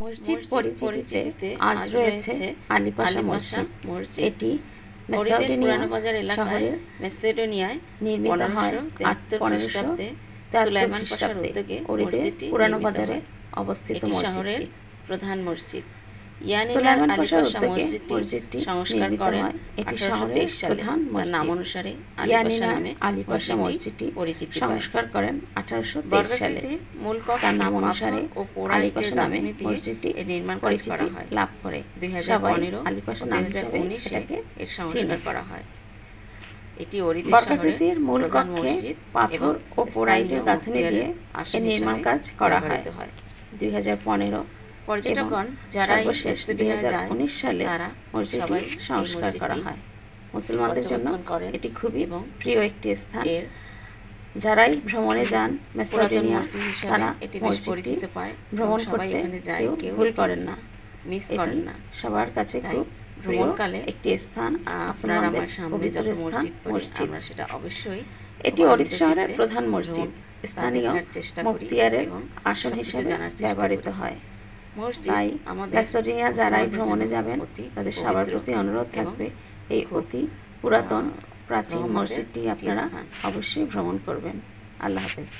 মসজিদ পরিচিতিতে আজ রয়েছে আলিপাশা মসজিদ। এটি মেসিডোনিয়া শহরের মেসিডোনিয়ায় নির্মিত হয় 1573 সুলাইমান পাশার উদ্যোগে মসজিদটি পুরানো বাজারে অবস্থিত শহরের প্রধান মসজিদ। সুলাইমান পাশার উদ্যোগে মসজিদটি সংস্কার করেন। এটি শহরের প্রধান নাম অনুসারে আলিপাশা মসজিদটি সংস্কার করেন 1823 সালে। তার নাম অনুসারে আলিপাশা নামে মসজিদটি নির্মাণ পরিচিতি লাভ করে। সবাই 2015 আলিপাশা নাম হিসেবে এটাকে এর সংস্কার করা হয়। এটি বর্গাকৃতির মূল কক্ষে পাথর ও পোড়াইটের গাঁথুনি দিয়ে এর নির্মাণ কাজ করা হয়। 2015 পর্যটকগণ যারা সর্বশেষ 2019 সালে মসজিদটি সংস্কার করা হয়। মুসলমানদের জন্য এটি খুবই প্রিয় একটি স্থান। যারাই ভ্রমণে যান মেসিডোনিয়া তারা এটি মসজিদটি ভ্রমণ করতে কেউ ভুল করেন না, মিস করেন না। সবার কাছে খুব ভ্রমণকালে একটি স্থান, আপনার সামনে পবিত্র যত স্থান মসজিদ আমরা সেটা অবশ্যই এটি অরিদ শহরের প্রধান মসজিদ। স্থানীয় মুক্তিয়ারের আসন হিসেবে ব্যবহৃত হয়। তাই মেসিডোনিয়া যারাই ভ্রমণে যাবেন তাদের সবার প্রতি অনুরোধ থাকবে এই অতি পুরাতন প্রাচীন মসজিদটি আপনারা অবশ্যই ভ্রমণ করবেন। আল্লাহ হাফেজ।